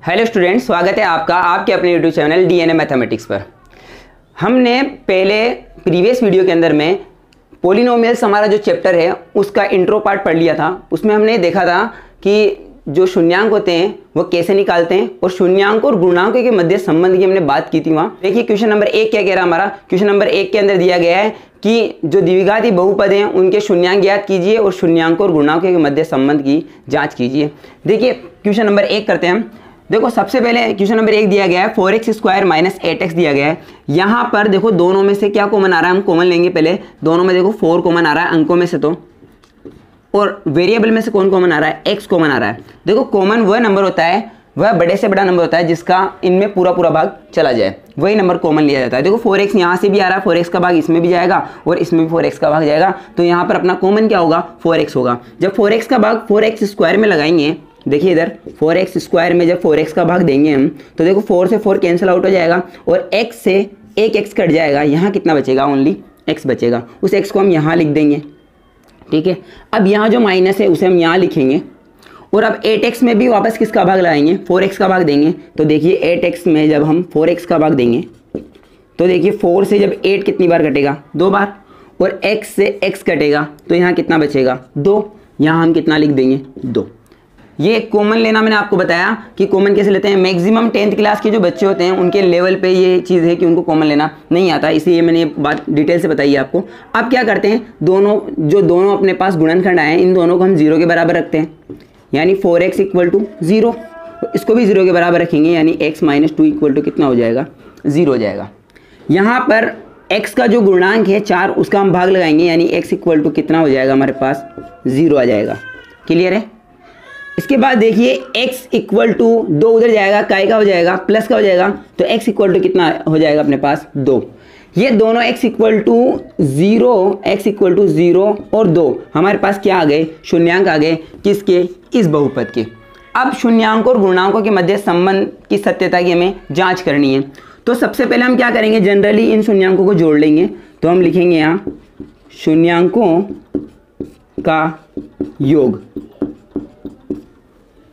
Hello students, स्वागत है आपका आपके अपने यूट्यूब चैनल डीएनए मैथमेटिक्स पर। हमने पहले प्रीवियस वीडियो के अंदर में पॉलिनोमियल्स हमारा जो चैप्टर है उसका इंट्रो पार्ट पढ़ लिया था। उसमें हमने देखा था कि जो शून्यांक होते हैं वो कैसे निकालते हैं और शून्यांक और गुणांक के मध्य संबंध की हमने बात की थी वहाँ। देखिए क्वेश्चन नंबर 1 क्या कह रहा है हमारा। क्वेश्चन नंबर 1 के अंदर दिया गया है कि जो द्विघाती बहुपद हैं उनके शून्यांक ज्ञात कीजिए और शून्यांक और गुणांक के मध्य संबंध की जाँच कीजिए। देखिए क्वेश्चन नंबर 1 करते हैं हम। देखो सबसे पहले क्वेश्चन नंबर 1 दिया गया है 4x स्क्वायर माइनस 8x दिया गया है। यहाँ पर देखो दोनों में से क्या कॉमन आ रहा है, हम कॉमन लेंगे पहले। दोनों में देखो 4 कॉमन आ रहा है अंकों में से तो, और वेरिएबल में से कौन कॉमन आ रहा है, x कॉमन आ रहा है। देखो कॉमन वह नंबर होता है, वह बड़े से बड़ा नंबर होता है जिसका इनमें पूरा पूरा भाग चला जाए, वही नंबर कॉमन लिया जाता है। देखो 4x यहाँ से भी आ रहा है, 4x का भाग इसमें भी जाएगा और इसमें भी 4x का भाग जाएगा, तो यहाँ पर अपना कॉमन क्या होगा, 4x होगा। जब 4x का भाग 4x स्क्वायर में लगाएंगे, देखिए इधर 4x स्क्वायर में जब 4x का भाग देंगे हम तो देखो 4 से 4 कैंसिल आउट हो जाएगा और x से एक x कट जाएगा। यहाँ कितना बचेगा, ओनली x बचेगा। उस x को हम यहाँ लिख देंगे, ठीक है। अब यहाँ जो माइनस है उसे हम यहाँ लिखेंगे और अब 8x में भी वापस किसका भाग लगाएंगे, 4x का भाग देंगे। तो देखिए 8x में जब हम 4x का भाग देंगे तो देखिए 4 से जब 8 कितनी बार कटेगा, 2 बार, और x से x कटेगा तो यहाँ कितना बचेगा, 2। यहाँ हम कितना लिख देंगे, 2। ये कॉमन लेना मैंने आपको बताया कि कॉमन कैसे लेते हैं। मैक्सिमम 10th क्लास के जो बच्चे होते हैं उनके लेवल पे ये चीज़ है कि उनको कॉमन लेना नहीं आता, इसलिए मैंने ये बात डिटेल से बताई है आपको। अब क्या करते हैं, दोनों अपने पास गुणनखंड आए हैं, इन दोनों को हम 0 के बराबर रखते हैं, यानी 4x इक्वल टू 0। इसको भी 0 के बराबर रखेंगे, यानी x माइनस 2 इक्वल टू कितना हो जाएगा, 0 हो जाएगा। यहाँ पर x का जो गुणांक है 4, उसका हम भाग लगाएंगे, यानी x इक्वल टू कितना हो जाएगा, हमारे पास 0 आ जाएगा। क्लियर है। इसके बाद देखिए x इक्वल टू 2 उधर जाएगा, काय का हो जाएगा, प्लस का हो जाएगा, तो x इक्वल टू कितना हो जाएगा अपने पास, 2। ये दोनों x इक्वल टू 0 और 2 हमारे पास क्या आ गए, शून्यांक आ गए, किसके, इस बहुपद के। अब शून्यांक और गुणांकों के मध्य संबंध की सत्यता की हमें जांच करनी है। तो सबसे पहले हम क्या करेंगे, जनरली इन शून्यांकों को जोड़ लेंगे। तो हम लिखेंगे यहाँ शून्यांकों का योग।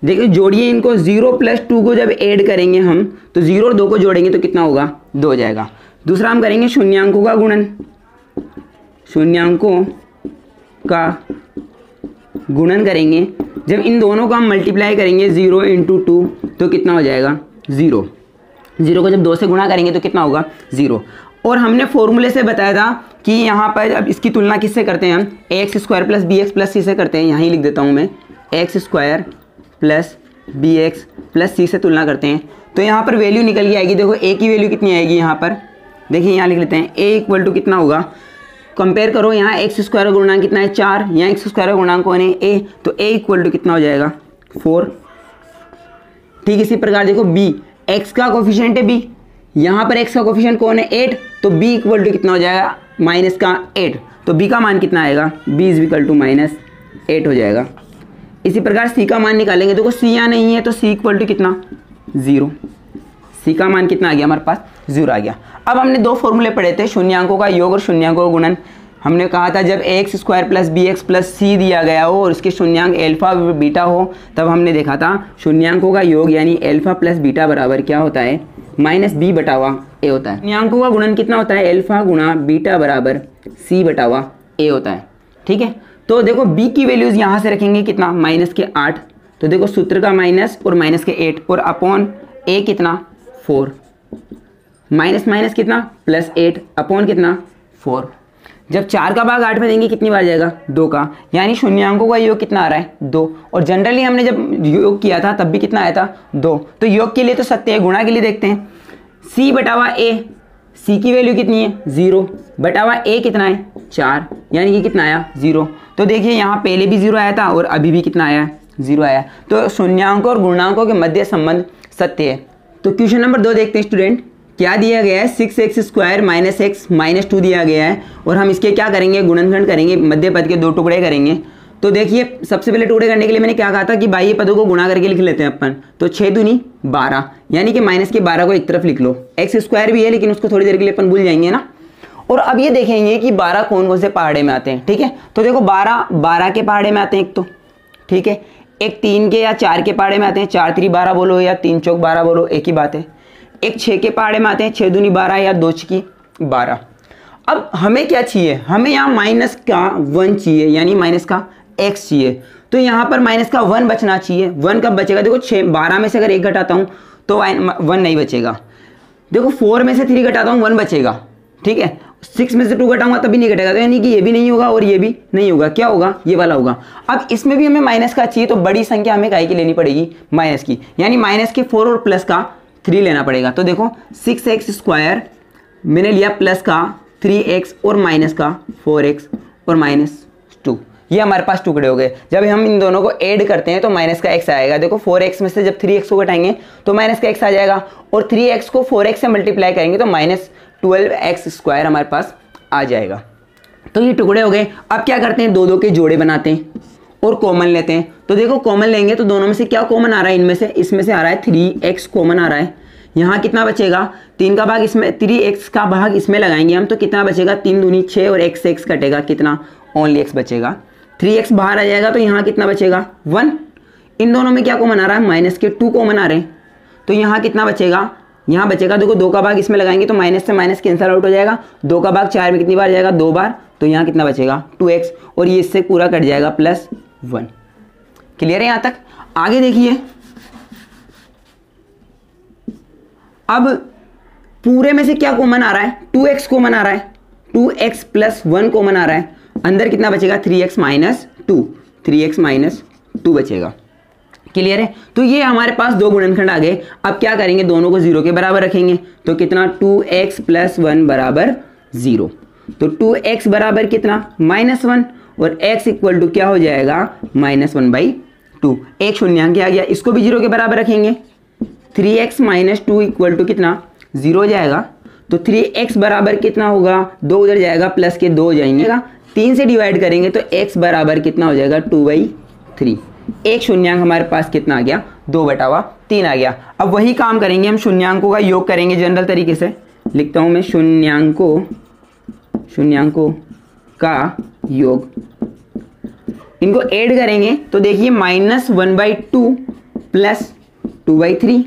देखिए जोड़िए इनको, 0 प्लस 2 को जब ऐड करेंगे हम तो 0 और 2 को जोड़ेंगे तो कितना होगा, 2 हो जाएगा। दूसरा हम करेंगे शून्यांकों का गुणन। शून्यांकों का गुणन करेंगे, जब इन दोनों को हम मल्टीप्लाई करेंगे 0 इंटू 2 तो कितना हो जाएगा, 0। 0 को जब 2 से गुणा करेंगे तो कितना होगा, 0। और हमने फॉर्मूले से बताया था कि यहाँ पर अब इसकी तुलना किससे करते हैं हम, ax square plus bx plus c से करते हैं। यहाँ ही लिख देता हूँ मैं, x square plus bx plus c से तुलना करते हैं। तो यहाँ पर वैल्यू निकल के आएगी। देखो a की वैल्यू कितनी आएगी यहाँ पर, देखिए यहाँ लिख लेते हैं a इक्वल टू कितना होगा, कंपेयर करो, यहाँ x स्क्वायर का गुणांक कितना है, 4, यहाँ x स्क्वायर का गुणांक कौन है, a, तो a इक्वल टू कितना हो जाएगा, 4। ठीक, इसी प्रकार देखो b, x का कोफिशिएंट है b, यहाँ पर x का कोफिशिएंट कौन है, 8, तो b इक्वल टू कितना हो जाएगा, माइनस का 8, तो b का मान कितना आएगा, b is equal to minus 8 हो जाएगा। इसी प्रकार c का मान निकालेंगे, देखो c यहाँ नहीं है तो c इक्वल टू कितना, 0। c का मान कितना आ गया हमारे पास, 0 आ गया। अब हमने 2 फॉर्मूले पढ़े थे, शून्यांकों का योग और शून्यांकों का गुणन। हमने कहा था जब ax square plus bx plus c दिया गया हो और उसके शून्यांक अल्फा बीटा हो, तब हमने देखा था शून्यांकों का योग यानी अल्फा प्लस बीटा बराबर क्या होता है, माइनस b बटा हुआ a होता है। शून्यांकों का गुणन कितना होता है, अल्फा गुणा बीटा बराबर c बटा हुआ a होता है। ठीक है, तो देखो b की वैल्यूज यहाँ से रखेंगे कितना, माइनस के 8, तो देखो सूत्र का माइनस और माइनस के 8 और अपॉन a कितना, 4, माइनस माइनस कितना, प्लस 8 अपॉन कितना, 4। जब 4 का भाग 8 में देंगे कितनी बार जाएगा, 2 का, यानी शून्यांकों का योग कितना आ रहा है, 2। और जनरली हमने जब योग किया था तब भी कितना आया था, 2। तो योग के लिए तो सत्य है, गुणा के लिए देखते हैं, c बटावा a, c की वैल्यू कितनी है, 0, बटावा a कितना है, 4, यानी कि कितना आया, 0। तो देखिए यहाँ पहले भी 0 आया था और अभी भी कितना आया, 0 आया। तो शून्यांकों और गुणांकों के मध्य संबंध सत्य है। तो क्वेश्चन नंबर 2 देखते हैं स्टूडेंट, क्या दिया गया है, 6x square minus x minus 2 दिया गया है और हम इसके क्या करेंगे, गुणनखंड करेंगे, मध्य पद के 2 टुकड़े करेंगे। तो देखिए सबसे पहले टुकड़े करने के लिए मैंने क्या कहा था कि बाह्य पदों को गुणा करके लिख लेते हैं अपन। तो 6 दूनी 12, यानी कि माइनस के 12 को एक तरफ लिख लो। x स्क्वायर भी है लेकिन उसको थोड़ी देर के लिए अपन भूल जाएंगे ना। और अब ये देखेंगे कि 12 कौन कौन से पहाड़े में आते हैं। ठीक है, तो देखो 12 के पहाड़े में आते हैं एक तो, ठीक है, एक 3 के या 4 के पहाड़े में आते हैं, 4 3 12 बोलो या 3 चौक 12 बोलो, एक ही बात है। एक 6 के पहाड़े में आते हैं, 6 दूनी 12 या 2 छकी 12। अब हमें क्या चाहिए, हमें यहाँ माइनस का 1 चाहिए, यानी माइनस का x चाहिए। तो यहाँ पर माइनस का 1 बचना चाहिए। 1 कब बचेगा, देखो 12 में से अगर 1 घटाता हूँ तो 1 नहीं बचेगा। देखो 4 में से 3 घटाता हूँ 1 बचेगा, ठीक है। 6 में से 2 घटाऊंगा तभी नहीं घटेगा, तो यानी कि ये भी नहीं होगा और ये भी नहीं होगा। क्या होगा, ये वाला होगा। अब इसमें भी हमें माइनस का चाहिए, तो बड़ी संख्या हमें काहे की लेनी पड़ेगी, माइनस की, यानी माइनस के 4 और प्लस का 3 लेना पड़ेगा। तो देखो 6x² मैंने लिया प्लस का 3x और माइनस का 4x और -2, ये हमारे पास टुकड़े हो गए। जब हम इन दोनों को ऐड करते हैं तो माइनस का x आएगा। देखो 4x में से जब 3x को घटाएंगे तो माइनस का x आ जाएगा, और 3x को 4x से मल्टीप्लाई करेंगे तो -12x² हमारे पास आ जाएगा। तो ये टुकड़े हो गए। अब क्या करते हैं, 2 के जोड़े बनाते हैं और कॉमन लेते हैं। तो देखो कॉमन लेंगे तो दोनों में से क्या कॉमन आ रहा है, इनमें से, इसमें से आ रहा है 3x कॉमन आ रहा है। यहाँ कितना बचेगा, 3 का भाग इसमें, 3x का भाग इसमें लगाएंगे हम, तो कितना बचेगा, 3 दूनी 6 और x से x कटेगा, कितना, ओनली x बचेगा। 3x बाहर आ जाएगा तो यहाँ कितना बचेगा, 1। इन दोनों में क्या कॉमन आ रहा है, माइनस के 2 कॉमन आ रहे हैं, तो यहाँ कितना बचेगा, यहाँ बचेगा, देखो 2 का भाग इसमें लगाएंगे तो माइनस से माइनस कैंसल आउट हो जाएगा। 2 का भाग 4 में कितनी बार जाएगा, 2 बार, तो यहाँ कितना बचेगा, 2x, और ये इससे पूरा कट जाएगा +1। क्लियर है यहाँ तक। आगे देखिए, अब पूरे में से क्या कॉमन आ रहा है, 2x कॉमन आ रहा है, 2x + 1 कॉमन आ रहा है। अंदर कितना बचेगा, 3x - 2, 3x - 2 बचेगा। क्लियर है। तो ये हमारे पास 2 गुणनखंड आ गए। अब क्या करेंगे, दोनों को 0 के बराबर रखेंगे, तो कितना, 2x + 1 बराबर 0। तो 2x बराबर कितना, -1, और x इक्वल टू क्या हो जाएगा, -1/2। एक शून्यांक आ गया, इसको भी 0 के बराबर रखेंगे। 3x - 2 इक्वल टू कितना, 0 हो जाएगा। तो 3x बराबर कितना होगा, 2 उधर जाएगा, प्लस के 2 हो जाएंगे, 3 से डिवाइड करेंगे तो x बराबर कितना हो जाएगा, 2/3। एक शून्यांक हमारे पास कितना आ गया, 2/3 आ गया। अब वही काम करेंगे हम, शून्यांकों का योग करेंगे जनरल तरीके से। लिखता हूं मैं, शून्यांकों का योग, इनको ऐड करेंगे तो देखिए -1/2 + 2/3।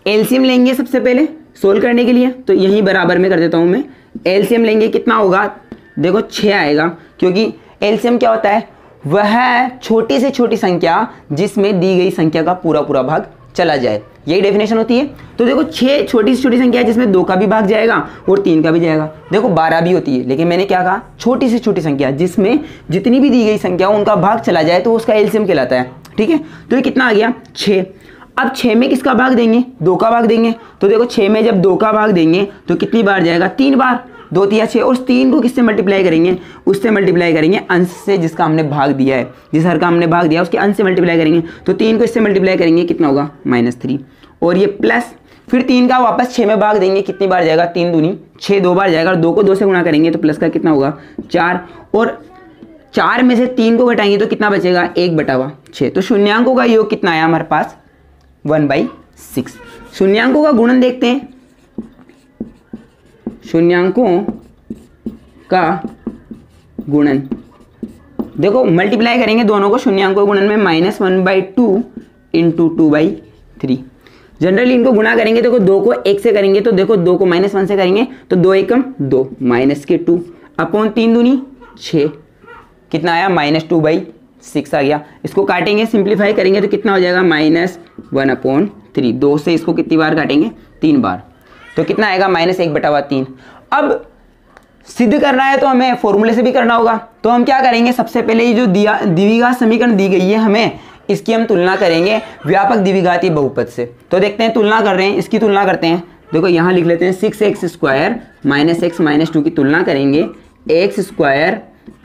एलसीएम लेंगे सबसे पहले सोल्व करने के लिए, तो यहीं बराबर में कर देता हूं मैं। एलसीएम लेंगे, कितना होगा, देखो 6 आएगा, क्योंकि एलसीएम क्या होता है, वह छोटी से छोटी संख्या जिसमें दी गई संख्या का पूरा भाग चला जाए, यही डेफिनेशन होती है। तो देखो 6 छोटी से छोटी संख्या है जिसमें 2 का भी भाग जाएगा और 3 का भी जाएगा। देखो 12 भी होती है, लेकिन मैंने क्या कहा, छोटी से छोटी संख्या जिसमें जितनी भी दी गई संख्या उनका भाग चला जाए तो उसका एलसीएम कहलाता है, ठीक है। तो ये कितना आ गया, 6। अब 6 में किसका भाग देंगे, 2 का भाग देंगे। तो देखो 6 में जब 2 का भाग देंगे तो कितनी बार जाएगा, 3 बार। 2 3 6, और 3 को किससे मल्टीप्लाई करेंगे, उससे मल्टीप्लाई करेंगे अंश से जिसका हमने भाग दिया है, जिस हर का हमने भाग दिया उसके अंश से मल्टीप्लाई करेंगे। तो 3 को इससे मल्टीप्लाई करेंगे, कितना होगा, -3, और ये प्लस, फिर 3 का वापस 6 में भाग देंगे, कितनी बार जाएगा, 3 दूनी 6, 2 बार जाएगा, और 2 को 2 से गुणा करेंगे तो प्लस का कितना होगा, 4, और 4 में से 3 को घटाएंगे तो कितना बचेगा, 1/6। तो शून्यांकों का योग कितना आया हमारे पास, 1/6। शून्यांकों का गुणन देखते हैं, शून्यांकों का गुणन, देखो मल्टीप्लाई करेंगे दोनों को, शून्यांकों गुणन में -1/2 × 2/3। जनरली इनको गुणा करेंगे, देखो 2 को 1 से करेंगे तो देखो 2 को -1 से करेंगे तो 2 एकम 2, -2 अपॉन 3 दूनी 6, कितना आया, -2/6 आ गया। इसको काटेंगे, सिंप्लीफाई करेंगे तो कितना हो जाएगा, -1/3। 2 से इसको कितनी बार काटेंगे, 3 बार, तो कितना आएगा, -1/3। अब सिद्ध करना है तो हमें फॉर्मूले से भी करना होगा, तो हम क्या करेंगे, सबसे पहले ये जो द्विघात समीकरण दी गई है हमें, इसकी हम तुलना करेंगे व्यापक द्विघाती बहुपद से। तो देखते हैं, तुलना कर रहे हैं, इसकी तुलना करते हैं। देखो यहाँ लिख लेते हैं, 6x² - x - 2 की तुलना करेंगे, x²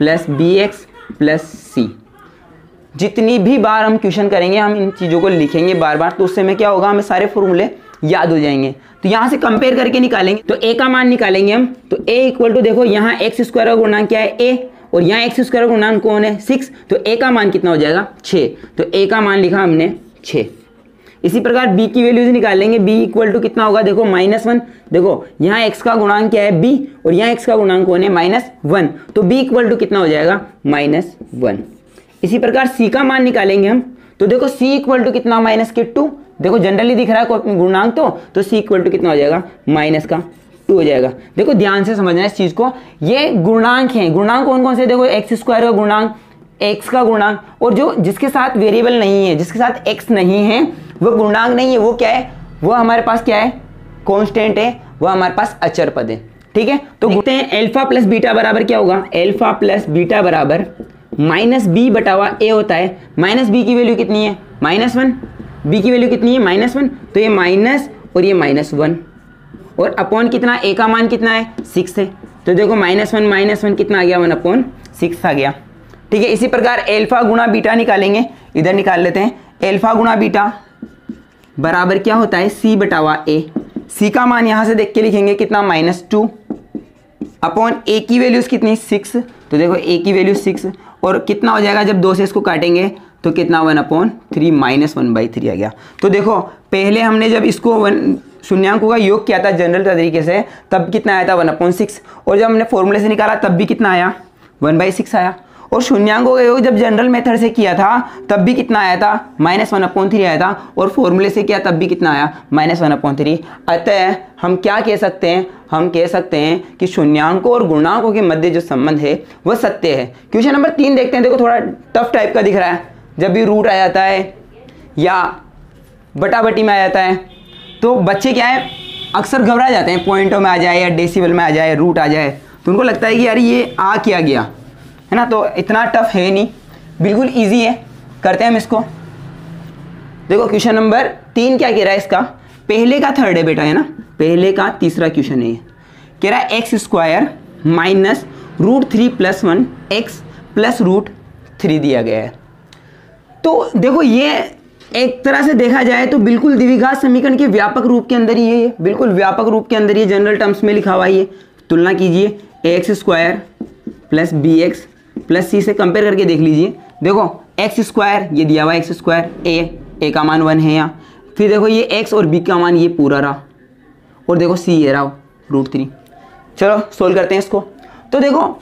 + bx + c। जितनी भी बार हम क्वेश्चन करेंगे हम इन चीज़ों को लिखेंगे बार बार, तो उससे में क्या होगा, हमें सारे फॉर्मूले याद हो जाएंगे। तो यहाँ से कंपेयर करके निकालेंगे, तो a का मान निकालेंगे हम। तो a इक्वल टू, देखो यहाँ x² का गुणांक क्या है, a, और यहाँ x² का गुणांक कौन है, 6। तो a का मान कितना हो जाएगा, 6। तो a का मान लिखा हमने 6। इसी प्रकार b की वैल्यूज निकालेंगे, b इक्वल टू कितना होगा, देखो -1। देखो यहाँ x का गुणांक क्या है, b, और यहाँ x का गुणांक कौन है, -1। तो b इक्वल टू कितना हो जाएगा, -1। इसी प्रकार c का मान निकालेंगे हम, तो देखो c इक्वल टू कितना माइनस के 2, देखो जनरली दिख रहा है गुणांक तो c इक्वल टू कितना हो जाएगा माइनस का 2 हो जाएगा। देखो ध्यान से समझना है इस चीज को, ये गुणांक है। गुणांक कौन कौन से, देखो एक्स स्क्वायर का गुणांक, एक्स का गुणांक, और जो जिसके साथ वेरिएबल नहीं है, जिसके साथ एक्स नहीं है वो गुणांक नहीं है, वो क्या है, वो हमारे पास क्या है, कांस्टेंट है, वो हमारे पास अचर पद है। ठीक है, तो देखते हैं अल्फा प्लस बीटा बराबर क्या होगा, अल्फा प्लस बीटा बराबर माइनस बी बटावा ए होता है। माइनस बी की वैल्यू कितनी है -1, बी की वैल्यू कितनी है -1, तो ये माइनस और ये -1 और अपॉन कितना, ए का मान कितना है 6 है, तो देखो -1 कितना आ गया 1/6 आ गया। ठीक है, इसी प्रकार अल्फा गुणा बीटा निकालेंगे, इधर निकाल लेते हैं। अल्फा गुणा बीटा बराबर क्या होता है c बटावा a, c का मान यहां से देख के लिखेंगे कितना -2 अपॉन a की वैल्यूज कितनी 6, तो देखो a की वैल्यू 6 और कितना हो जाएगा जब 2 से इसको काटेंगे तो कितना 1/3 -1/3 आ गया। तो देखो पहले हमने जब इसको शून्यांकों का योग किया था जनरल तरीके से तब कितना आया था 1/6, और जब हमने फॉर्मूले से निकाला तब भी कितना आया 1/6 आया, और शून्यांकों का योग जब जनरल मेथड से किया था तब भी कितना आया था -1/3 आया था, और फॉर्मूले से किया तब भी कितना आया -1/3। अतः हम क्या कह सकते हैं, हम कह सकते हैं कि शून्यांकों और गुणांकों के मध्य जो संबंध है वह सत्य है। क्वेश्चन नंबर 3 देखते हैं, देखो थोड़ा टफ टाइप का दिख रहा है, जब भी रूट आ जाता है या बटाबटी में आ जाता है तो बच्चे क्या है अक्सर घबरा जाते हैं, पॉइंटों में आ जाए या डेसिबल में आ जाए, रूट आ जाए तो उनको लगता है कि यार ये आ क्या गया है ना, तो इतना टफ है नहीं, बिल्कुल इजी है, करते हैं हम इसको। देखो क्वेश्चन नंबर 3 क्या कह रहा है, इसका पहले का थर्ड है बेटा, है ना, पहले का तीसरा क्वेश्चन है, कह रहा है x² माइनस √3 + 1 x प्लस √3 दिया गया है। तो देखो ये एक तरह से देखा जाए तो बिल्कुल द्विघात समीकरण के व्यापक रूप के अंदर ही है, बिल्कुल व्यापक रूप के अंदर ये जनरल टर्म्स में लिखा हुआ है। ये तुलना कीजिए x² plus bx plus c से कंपेयर करके देख लीजिए। देखो x² ये दिया हुआ है x², a का मान 1 है यहाँ, फिर देखो ये x और b का मान ये पूरा रहा, और देखो c ये रहा √3। चलो सोल्व करते हैं इसको। तो देखो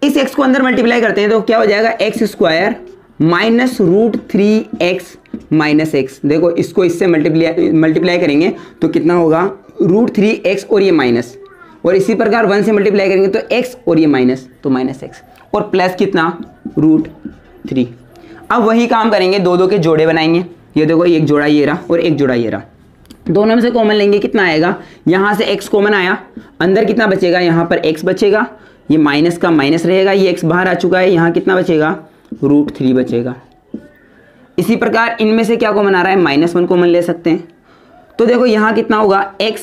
इस x को अंदर मल्टीप्लाई करते हैं तो क्या हो जाएगा x² minus √3x minus x। देखो इसको इससे मल्टीप्लाई करेंगे तो कितना होगा √3x और ये माइनस, और इसी प्रकार 1 से मल्टीप्लाई करेंगे तो x और ये माइनस, तो -x और प्लस कितना √3। अब वही काम करेंगे, दो के जोड़े बनाएंगे। ये देखो एक जोड़ा ये रहा और एक जोड़ा ये रहा, दोनों में से कॉमन लेंगे, कितना आएगा, यहाँ से x कॉमन आया, अंदर कितना बचेगा, यहाँ पर x बचेगा, ये माइनस का माइनस रहेगा, ये x बाहर आ चुका है, यहाँ कितना बचेगा √3 बचेगा। इसी प्रकार इनमें से क्या कॉमन आ रहा है, -1 कॉमन ले सकते हैं। तो देखो यहाँ कितना होगा x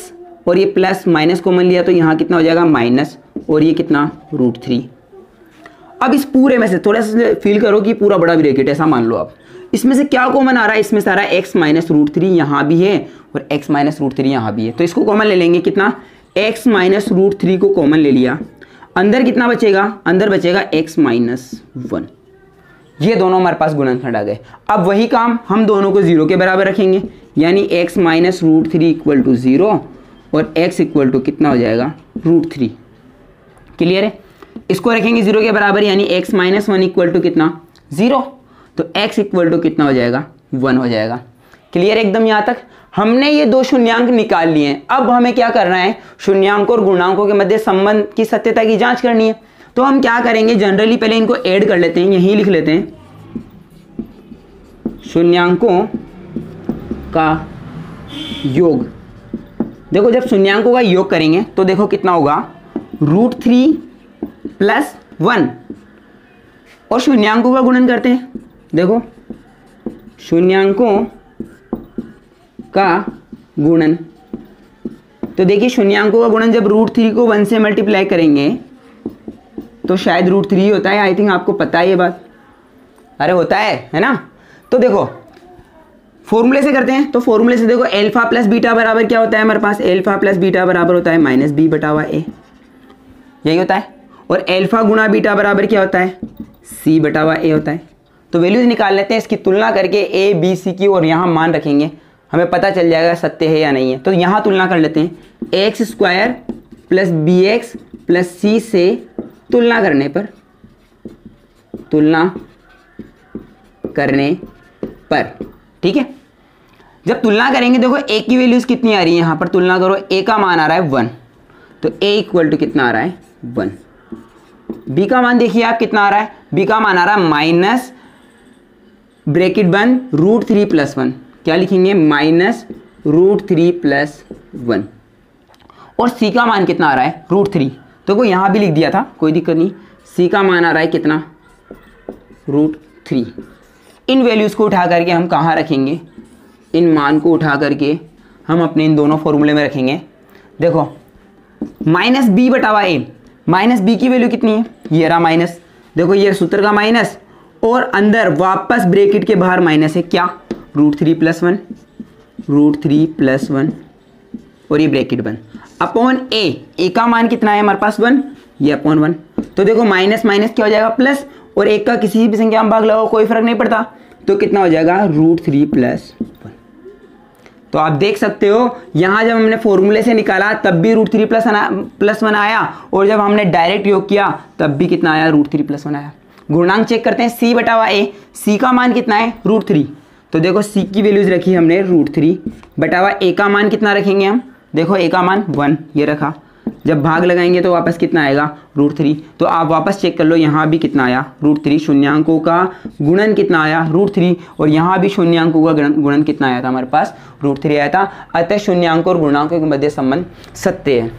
और ये प्लस माइनस कॉमन लिया तो यहाँ कितना हो जाएगा माइनस, और ये कितना √3। अब इस पूरे में से थोड़ा सा फील करो कि पूरा बड़ा ब्रैकेट ऐसा मान लो आप, इसमें से क्या कॉमन आ रहा है, इसमें से आ रहा है x माइनस √3 यहाँ भी है और x माइनस √3 यहाँ भी है, तो इसको कॉमन ले लेंगे, कितना x माइनस √3 को कॉमन ले लिया, अंदर कितना बचेगा, अंदर बचेगा x माइनस 1। ये दोनों हमारे पास गुणनखंड आ गए। अब वही काम हम दोनों को 0 के बराबर रखेंगे, यानी x माइनस √3 इक्वल टू 0 और x इक्वल टू कितना हो जाएगा √3। क्लियर है, इसको रखेंगे 0 के बराबर, यानी x माइनस 1 इक्वल टू कितना 0, तो x इक्वल टू कितना हो जाएगा 1 हो जाएगा। क्लियर एकदम, यहाँ तक हमने ये दो शून्यांक निकाल लिए हैं। अब हमें क्या करना है, शून्यांकों और गुणांकों के मध्य संबंध की सत्यता की जांच करनी है। तो हम क्या करेंगे, जनरली पहले इनको ऐड कर लेते हैं, यही लिख लेते हैं, शून्यांकों का योग। देखो जब शून्यांकों का योग करेंगे तो देखो कितना होगा √3 + 1, और शून्यांकों का गुणन करते हैं। देखो शून्यांकों का गुणन, तो देखिए शून्यांकों का गुणन जब √3 को 1 से मल्टीप्लाई करेंगे तो शायद √3 होता है, आई थिंक आपको पता है ये बात, अरे होता है ना। तो देखो फॉर्मूले से करते हैं, तो फॉर्मूले से देखो अल्फा प्लस बीटा बराबर क्या होता है हमारे पास, अल्फा प्लस बीटा बराबर होता है -b बटावा a, यही होता है। और अल्फा गुणा बीटा बराबर क्या होता है, c बटावा a होता है। तो वैल्यूज निकाल लेते हैं, इसकी तुलना करके a b c की, और यहाँ मान रखेंगे, हमें पता चल जाएगा सत्य है या नहीं है। तो यहाँ तुलना कर लेते हैं, x² plus bx plus c से तुलना करने पर, ठीक है। जब तुलना करेंगे देखो ए की वैल्यूज कितनी आ रही है, यहाँ पर तुलना करो, ए का मान आ रहा है 1, तो ए इक्वल टू कितना आ रहा है 1। बी का मान देखिए आप कितना आ रहा है, बी का मान आ रहा है माइनस ब्रैकेट बंद √3 + 1, क्या लिखेंगे -√3 + 1, और सी का मान कितना आ रहा है √3, तो वो यहाँ भी लिख दिया था, कोई दिक्कत नहीं। सी का मान आ रहा है कितना √3। इन वैल्यूज़ को उठा करके हम कहाँ रखेंगे, इन मान को उठा करके हम अपने इन दोनों फॉर्मूले में रखेंगे। देखो -b/a, माइनस बी की वैल्यू कितनी है, ये रहा माइनस, देखो ये सूत्र का माइनस, और अंदर वापस ब्रैकेट के बाहर माइनस है, क्या √3 + 1, √3 + 1, और ये ब्रैकेट बंद अपॉन ए का मान कितना है हमारे पास 1, ये अपॉन 1, तो देखो माइनस माइनस क्या हो जाएगा प्लस, और एक का किसी भी संख्या में भाग लगाओ कोई फर्क नहीं पड़ता, तो कितना हो जाएगा √3 + 1। तो आप देख सकते हो यहाँ जब हमने फॉर्मूले से निकाला तब भी √3 + 1 आया, और जब हमने डायरेक्ट योग किया तब भी कितना आया √3 + 1 आया। गुणांक चेक करते हैं, c/a, सी का मान कितना है √3, तो देखो सी की वैल्यूज रखी हमने √3/a का मान कितना रखेंगे हम, देखो a का मान 1, ये रखा, जब भाग लगाएंगे तो वापस कितना आएगा √3, तो आप वापस चेक कर लो, यहाँ भी कितना आया √3, शून्यांकों का गुणन कितना आया √3, और यहाँ भी शून्यांकों का गुणन कितना आया था हमारे पास √3 आया था। अतः शून्यांकों और गुणांकों के मध्य संबंध सत्य है।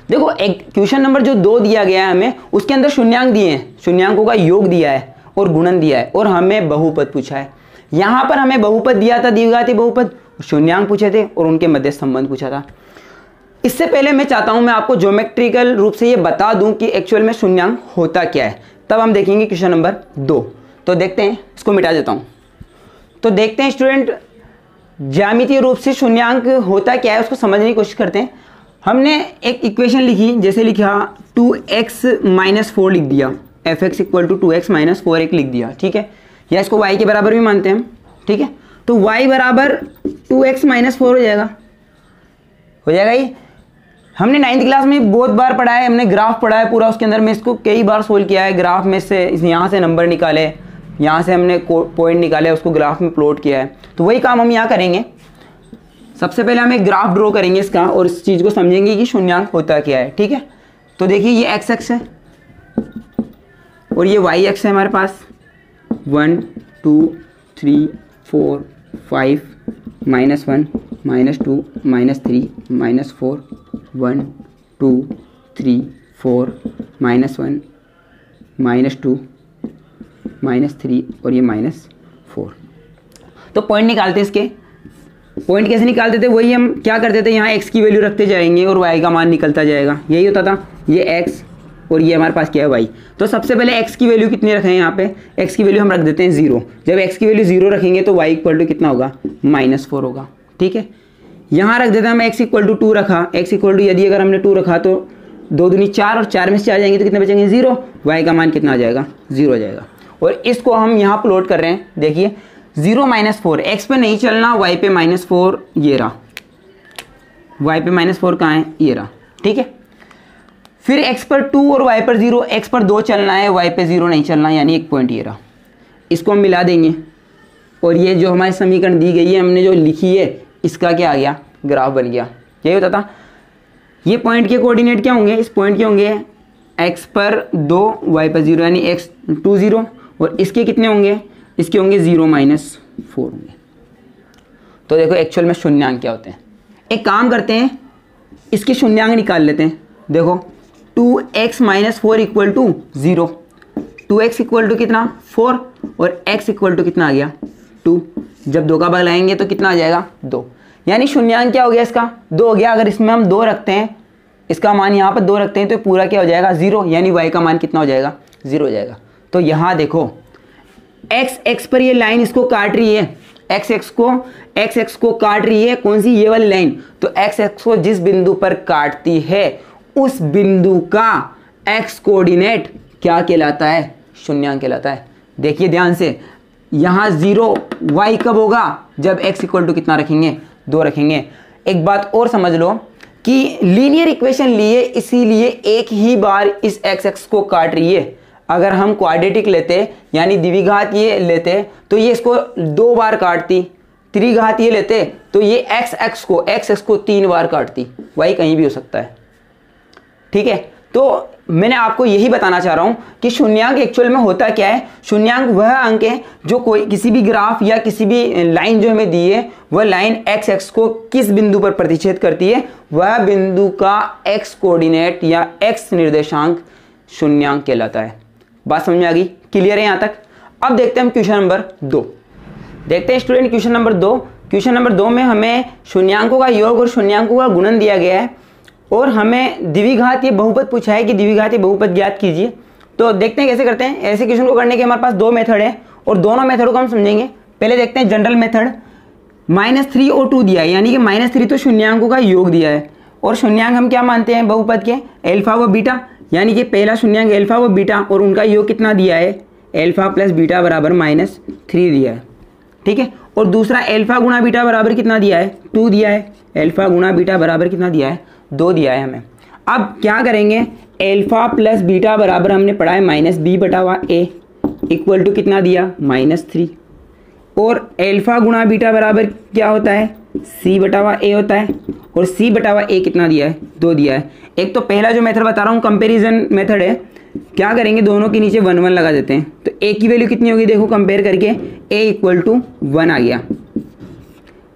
देखो एक क्वेश्चन नंबर जो 2 दिया गया है हमें, उसके अंदर शून्यांक दिए हैं, शून्यांकों का योग दिया है और गुणन दिया है, और हमें बहुपद पूछा है। यहाँ पर हमें बहुपद दिया था, द्विघाती बहुपद, शून्यांक पूछे थे और उनके मध्य संबंध पूछा था। इससे पहले मैं चाहता हूं मैं आपको ज्योमेट्रिकल रूप से ये बता दूं कि एक्चुअल में शून्यांक होता क्या है, तब हम देखेंगे क्वेश्चन नंबर 2। तो देखते हैं, इसको मिटा देता हूं। तो देखते हैं स्टूडेंट, ज्यामितीय रूप से शून्यांक होता क्या है उसको समझने की कोशिश करते हैं। हमने एक इक्वेशन लिखी, जैसे लिखा 2x - 4 लिख दिया, fx = 2x - 4 एक लिख दिया, ठीक है, या इसको y के बराबर भी मानते हैं हम, ठीक है। तो y = 2x - 4 हो जाएगा ये। हमने 9th क्लास में बहुत बार पढ़ा है, हमने ग्राफ पढ़ा है पूरा, उसके अंदर में इसको कई बार सोल्व किया है। ग्राफ में से यहाँ से नंबर निकाले, यहाँ से हमने पॉइंट निकाले, उसको ग्राफ में प्लॉट किया है, तो वही काम हम यहाँ करेंगे। सबसे पहले हम एक ग्राफ ड्रॉ करेंगे इसका, और इस चीज़ को समझेंगे कि शून्यांक होता क्या है, ठीक है। तो देखिए ये x अक्ष है और ये y अक्ष है हमारे पास, 1 2 3 4 5 -1 -2 -3 -4 1 2 3 4 -1 -2 -3 और ये -4। तो पॉइंट निकालते हैं इसके। पॉइंट कैसे निकालते थे, वही हम क्या करते थे, यहाँ x की वैल्यू रखते जाएंगे और y का मान निकलता जाएगा, यही होता था। ये x और ये हमारे पास क्या है y। तो सबसे पहले x की वैल्यू कितनी रखें, यहाँ पे x की वैल्यू हम रख देते हैं 0। जब x की वैल्यू 0 रखेंगे तो y = कितना होगा -4 होगा, ठीक है। यहाँ रख देते हैं हम x = 2 रखा, x = यदि अगर हमने 2 रखा तो 2 दूनी 4 और 4 में से 4 जाएंगे तो कितने बचेंगे 0, y का मान कितना आ जाएगा 0 हो जाएगा। और इसको हम यहाँ प्लॉट कर रहे हैं, देखिए 0 -4, x पे नहीं चलना, y पे -4, ये रहा, y पे -4 कहाँ है, ये रहा, ठीक है। फिर x पर 2 और y पर 0, x पर 2 चलना है, y पे 0 नहीं चलना, यानी एक पॉइंट ये रहा। इसको हम मिला देंगे और ये जो हमारी समीकरण दी गई है, हमने जो लिखी है, इसका क्या आ गया, ग्राफ बन गया। यही होता था। ये पॉइंट के कोऑर्डिनेट क्या होंगे, इस पॉइंट के होंगे x पर 2 y पर 0, यानी x 2 0, और इसके कितने होंगे, इसके होंगे 0 -4 होंगे। तो देखो एक्चुअल में शून्यांक क्या होते हैं। एक काम करते हैं, इसके शून्यांक निकाल लेते हैं। देखो 2x - 4 = 0, 2x = कितना 4 और x = कितना आ गया 2। जब 2 का भाग लाएंगे तो कितना आ जाएगा 2, यानी शून्यांक क्या हो गया इसका 2 हो गया। अगर इसमें हम 2 रखते हैं, इसका मान यहाँ पर 2 रखते हैं तो पूरा क्या हो जाएगा 0, यानी y का मान कितना हो जाएगा 0 हो जाएगा। तो यहाँ देखो x पर ये लाइन इसको काट रही है, x को काट रही है, कौन सी, ये वाली लाइन। तो x को जिस बिंदु पर काटती है उस बिंदु का x कोऑर्डिनेट क्या कहलाता है, शून्यांक कहलाता है। देखिए ध्यान से, यहाँ 0 y कब होगा, जब x = कितना रखेंगे 2 रखेंगे। एक बात और समझ लो कि लीनियर इक्वेशन लिए, इसीलिए एक ही बार इस x को काट रही है। अगर हम क्वाड्रेटिक लेते यानी द्विघात ये लेते तो ये इसको 2 बार काटती, त्रिघात ये लेते तो ये x को 3 बार काटती। वही कहीं भी हो सकता है, ठीक है। तो मैंने आपको यही बताना चाह रहा हूं कि शून्यांक एक्चुअल में होता क्या है। शून्यांक वह अंक है जो कोई किसी भी ग्राफ या किसी भी लाइन जो हमें दी है वह लाइन x को किस बिंदु पर प्रतिच्छेद करती है, वह बिंदु का x कोऑर्डिनेट या x निर्देशांक शून्यांक कहलाता है। बात समझ में आ गई? क्लियर है यहां तक? अब देखते हैं हम क्वेश्चन नंबर 2। देखते हैं student question number 2। Question number 2 में हमें शून्यांकों का योग और शून्यांकों का गुणन दिया गया है और हमें द्विघातीय बहुपद पूछा है कि द्विघातीय बहुपद ज्ञात कीजिए। तो देखते हैं कैसे करते हैं। ऐसे क्वेश्चन को करने के हमारे पास 2 मेथड है और दोनों मेथडों को हम समझेंगे। पहले देखते हैं जनरल मेथड। -3 और 2 दिया है, यानी कि -3 तो शून्यांकों का योग दिया है और शून्यांक हम क्या मानते हैं बहुपद के, अल्फा व बीटा, यानी कि पहला शून्यांक अल्फा व बीटा और उनका योग कितना दिया है, अल्फा प्लस बीटा बराबर -3 दिया है, ठीक है। और दूसरा अल्फा गुणा बीटा बराबर कितना दिया है, 2 दिया है। अल्फा गुणा बीटा बराबर कितना दिया है, 2 दिया है हमें। अब क्या करेंगे, अल्फा प्लस बीटा बराबर हमने पढ़ा है -b/a इक्वल टू कितना दिया, -3। और अल्फा गुणा बीटा बराबर क्या होता है, c/a होता है और c/a कितना दिया है, 2 दिया है। एक तो पहला जो मेथड बता रहा हूँ कंपैरिजन मेथड है, क्या करेंगे दोनों के नीचे 1 1 लगा देते हैं तो a की वैल्यू कितनी होगी, देखो कंपेयर करके a इक्वल टू 1 आ गया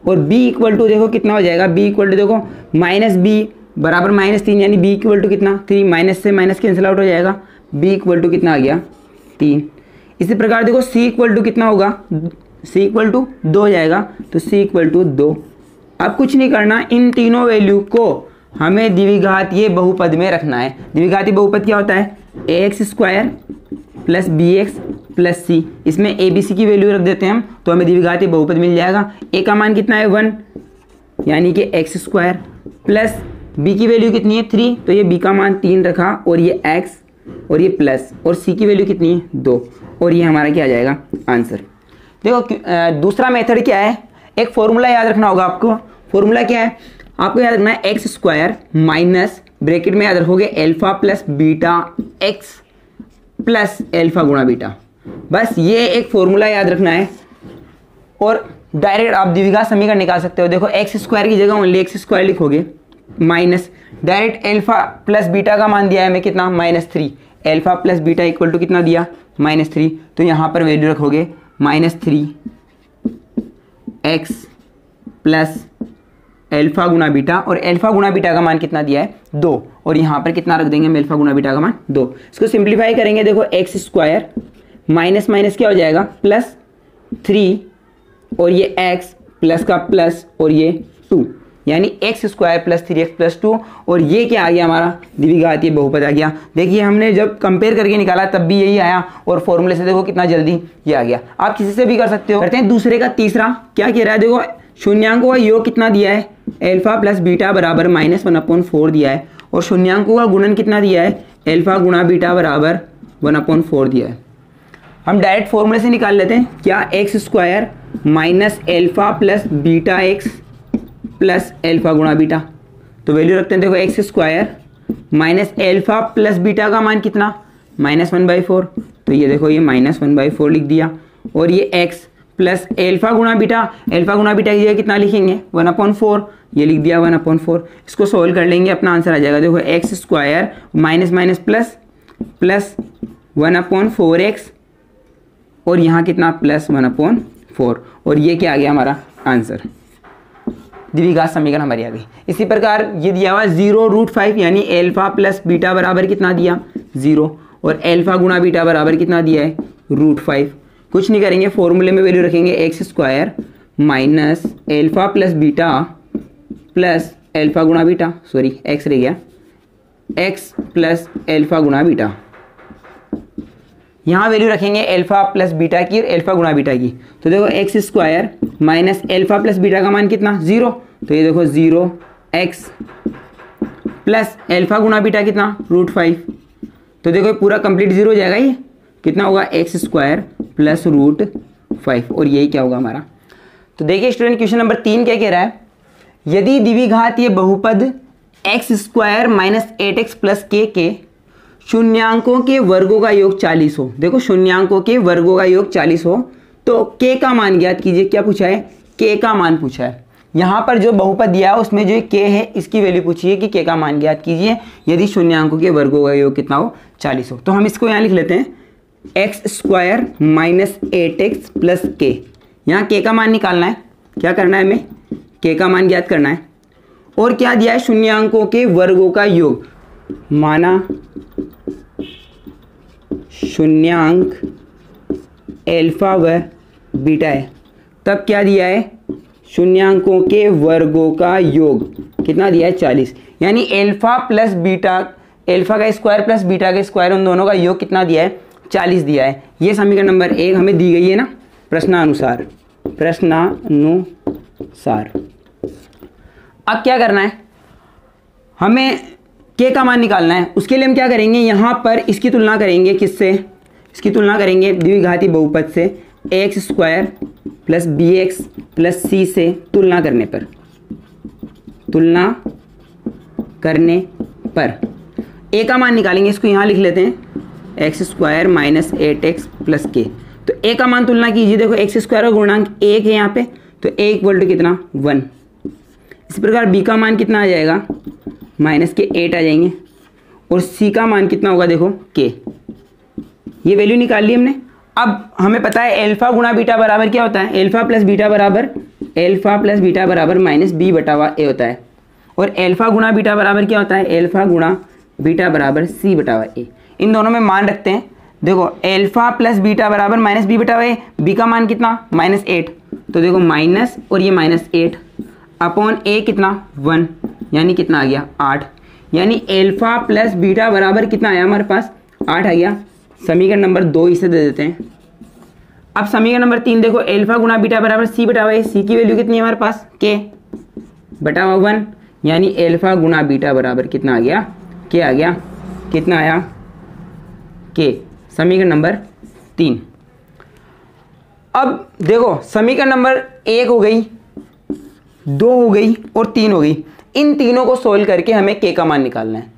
और b इक्वल टू देखो कितना हो जाएगा, b इक्वल टू देखो -b बराबर -3 यानी b इक्वल टू कितना, 3, माइनस से माइनस कैंसिल आउट हो जाएगा, b इक्वल टू कितना आ गया, 3। इसी प्रकार देखो c इक्वल टू कितना होगा, c इक्वल टू 2 हो जाएगा तो c इक्वल टू 2। अब कुछ नहीं करना, इन तीनों वैल्यू को हमें द्विघातीय बहुपद में रखना है। द्विघातीय बहुपद क्या होता है, ax² plus bx plus c, इसमें a b c की वैल्यू रख देते हैं हम तो हमें द्विघातीय बहुपद मिल जाएगा। a का मान कितना है 1 यानी कि x² प्लस b की वैल्यू कितनी है 3 तो ये b का मान 3 रखा और ये x और ये प्लस और c की वैल्यू कितनी है 2 और ये हमारा क्या आ जाएगा आंसर। देखो दूसरा मेथड क्या है, एक फॉर्मूला याद रखना होगा आपको। फॉर्मूला क्या है, आपको याद रखना है x² माइनस ब्रैकेट में याद रखोगे alpha plus beta x plus alpha गुणा बीटा, बस ये एक फॉर्मूला याद रखना है और डायरेक्ट आप द्विघात समीकरण निकाल सकते हो। देखो x² की जगह ओनली x² लिखोगे minus direct alpha plus beta का मान दिया है हमें कितना, -3, alpha plus beta equal to कितना दिया, -3, तो यहाँ पर वैल्यू रखोगे -3x प्लस अल्फा गुणा बीटा और अल्फा गुणा बीटा का मान कितना दिया है 2 और यहाँ पर कितना रख देंगे हम, अल्फा गुणा बीटा का मान 2। इसको सिंप्लीफाई करेंगे, देखो x² माइनस माइनस क्या हो जाएगा +3 और ये x प्लस का प्लस और ये 2 यानी x² प्लस 3x प्लस 2 और ये क्या आ गया हमारा द्विघातीय बहुपद आ गया। देखिए हमने जब कंपेयर करके निकाला तब भी यही आया और फॉर्मूले से देखो कितना जल्दी ये आ गया। आप किसी से भी कर सकते हो। करते हैं दूसरे का तीसरा, क्या कह रहा है, देखो शून्यांकों का योग कितना दिया है, अल्फा प्लस बीटा बराबर -1/4 दिया है और शून्यांकों का गुणन कितना दिया है, अल्फा गुणा बीटा बराबर 1/4 दिया है। हम डायरेक्ट फॉर्मूले से निकाल लेते हैं, क्या x² minus alpha plus beta x plus alpha गुणा बीटा, तो वैल्यू रखते हैं देखो x² minus alpha plus beta का मान कितना -1/4 तो ये देखो ये -1/4 लिख दिया और ये x प्लस अल्फा गुणा बीटा की जगह कितना लिखेंगे 1/4 ये लिख दिया 1/4। इसको सोल्व कर लेंगे अपना आंसर आ जाएगा, देखो x² minus minus plus plus 1/4x और यहाँ कितना +1/4 और ये क्या आ गया हमारा आंसर, द्विघात समीकरण हमारी आ गई। इसी प्रकार ये दिया हुआ 0√5 यानी अल्फा प्लस बीटा बराबर कितना दिया 0 और अल्फा गुणा बीटा बराबर कितना दिया है √5। कुछ नहीं करेंगे, फॉर्मूले में वैल्यू रखेंगे x² minus alpha plus beta plus alpha गुणा बीटा, सॉरी x रह गया, x प्लस अल्फा गुणा बीटा, यहाँ वैल्यू रखेंगे अल्फा प्लस बीटा की और अल्फा गुणा बीटा की। तो देखो x² minus alpha plus beta का मान कितना 0 तो ये देखो 0x प्लस अल्फा गुणा बीटा कितना √5 तो देखो पूरा कंप्लीट 0 हो जाएगा, ये कितना होगा x² प्लस √5 और यही क्या होगा हमारा। तो देखिए स्टूडेंट क्वेश्चन नंबर 3 क्या कह रहा है, यदि द्विघातीय बहुपद x² minus 8x plus k के शून्यांकों के वर्गों का योग 40 हो, देखो शून्यांकों के वर्गों का योग 40 हो तो k का मान ज्ञात कीजिए। क्या पूछा है? k का मान पूछा है। यहाँ पर जो बहुपद दिया है उसमें जो k है इसकी वैल्यू पूछी है कि k का मान ज्ञात कीजिए यदि शून्यांकों के वर्गों का योग कितना हो? 40 हो। तो हम इसको यहाँ लिख लेते हैं x square minus 8x plus k। यहाँ k का मान निकालना है। क्या करना है हमें? k का मान ज्ञात करना है। और क्या दिया है? शून्यांकों के वर्गों का योग। माना शून्यांक अल्फा व बीटा है, तब क्या दिया है? शून्यांकों के वर्गों का योग कितना दिया है? 40। यानी अल्फा प्लस बीटा, अल्फा का स्क्वायर प्लस बीटा का स्क्वायर, उन दोनों का योग कितना दिया है? 40 दिया है। ये समीकरण नंबर 1 हमें दी गई है ना प्रश्नानुसार। अब क्या करना है? हमें k का मान निकालना है। उसके लिए हम क्या करेंगे? यहाँ पर इसकी तुलना करेंगे किससे? इसकी तुलना करेंगे द्विघाती बहुपद से, x square plus b x plus c से तुलना करने पर a का मान निकालेंगे। इसको यहाँ लिख लेते हैं x square minus 8x plus के। तो a का मान तुलना कीजिए। देखो एक्स स्क्वायर का गुणांक 1 है यहाँ पे, तो a इक्वल टू कितना? 1। इस प्रकार b का मान कितना आ जाएगा? माइनस के 8 आ जाएंगे। और c का मान कितना होगा? देखो k। ये वैल्यू निकाल ली हमने। अब हमें पता है अल्फा गुणा बीटा बराबर क्या होता है? अल्फा प्लस बीटा बराबर माइनस b बटा a होता है। और अल्फा गुणा बीटा बराबर क्या होता है? अल्फा गुणा बीटा बराबर c बटा a। इन दोनों में मान रखते हैं। देखो अल्फा प्लस बीटा बराबर माइनस b बटा a, b का मान कितना? माइनस 8। तो देखो माइनस और ये माइनस 8 अपॉन a कितना? 1, यानी कितना आ गया? 8। यानी अल्फा प्लस बीटा बराबर कितना आया हमारे पास? 8 आ गया। समीकरण नंबर 2 इसे दे देते हैं। अब समीकरण नंबर 3 देखो अल्फा गुणा बीटा बराबर c बटा a। c की वैल्यू कितनी है हमारे पास? k बटा 1, यानी अल्फा गुणा बीटा बराबर कितना आ गया? k आ गया। कितना आया? k। समीकरण नंबर 3। अब देखो समीकरण नंबर 1 हो गई, 2 हो गई और 3 हो गई। इन तीनों को सोल्व करके हमें k का मान निकालना है।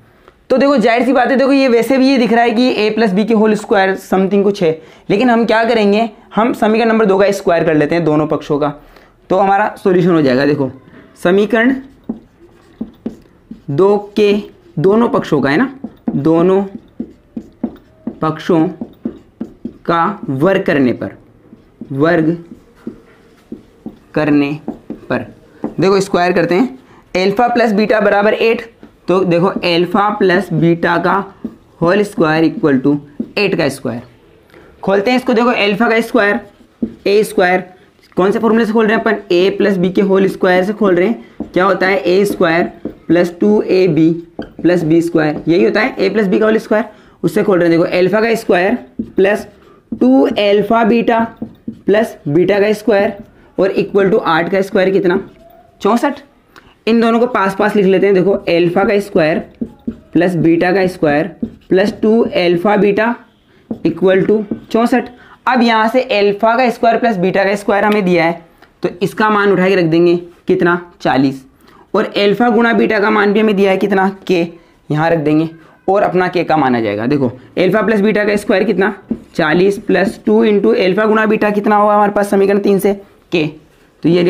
तो देखो जाहिर सी बात है, देखो ये वैसे भी ये दिख रहा है कि a प्लस बी के होल स्क्वायर समथिंग कुछ है, लेकिन हम क्या करेंगे? हम समीकरण नंबर 2 का स्क्वायर कर लेते हैं दोनों पक्षों का, तो हमारा सॉल्यूशन हो जाएगा। देखो समीकरण 2 के दोनों पक्षों का है ना, दोनों पक्षों का वर्ग करने पर देखो स्क्वायर करते हैं। अल्फा प्लस बीटा बराबर 8, तो देखो अल्फा प्लस बीटा का होल स्क्वायर इक्वल टू 8 का स्क्वायर। खोलते हैं इसको। देखो अल्फा का स्क्वायर a स्क्वायर, कौन से फॉर्मूले से खोल रहे हैं अपन? a प्लस बी के होल स्क्वायर से खोल रहे हैं। क्या होता है? a square plus 2ab plus B square, यही होता है a प्लस बी का होल स्क्वायर, उससे खोल रहे हैं। देखो अल्फा का square plus 2 alpha beta plus beta का स्क्वायर और इक्वल टू 8 का स्क्वायर कितना? 64। इन दोनों को पास पास लिख लेते हैं। देखो अल्फा का स्क्वायर प्लस बीटा का square plus 2 alpha beta equal to 64। अब यहाँ से अल्फा का स्क्वायर प्लस बीटा का स्क्वायर हमें दिया है, तो इसका मान उठा के रख देंगे कितना? 40। और अल्फा गुणा बीटा का मान भी हमें दिया है कितना? k, यहाँ रख देंगे और अपना k का मान आ जाएगा। देखो अल्फा प्लस बीटा का स्क्वायर कितना? 40 प्लस 2 इंटू अल्फा गुणा बीटा कितना होगा हमारे पास समीकरण 3 से? k। तो ये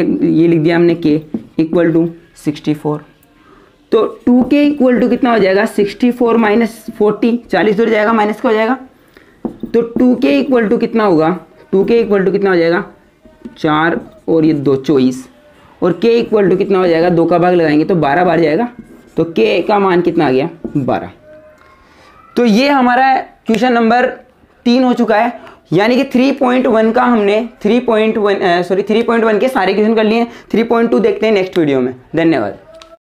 लिख दिया हमने k इक्वल टू 64। तो 2k इक्वल टू कितना हो जाएगा? 64 माइनस 40, 40 दूर जाएगा, माइनस का हो जाएगा। तो 2k इक्वल टू कितना होगा? 2k इक्वल टू कितना हो जाएगा? 4 और ये 2 24। और k इक्वल टू कितना हो जाएगा? 2 का भाग लगाएंगे तो 12 बार जाएगा। तो k का मान कितना आ गया? 12। तो ये हमारा क्वेश्चन नंबर 3 हो चुका है। यानी कि 3.1 का हमने 3.1 के सारे क्वेश्चन कर लिए हैं। 3.2 देखते हैं नेक्स्ट वीडियो में। धन्यवाद।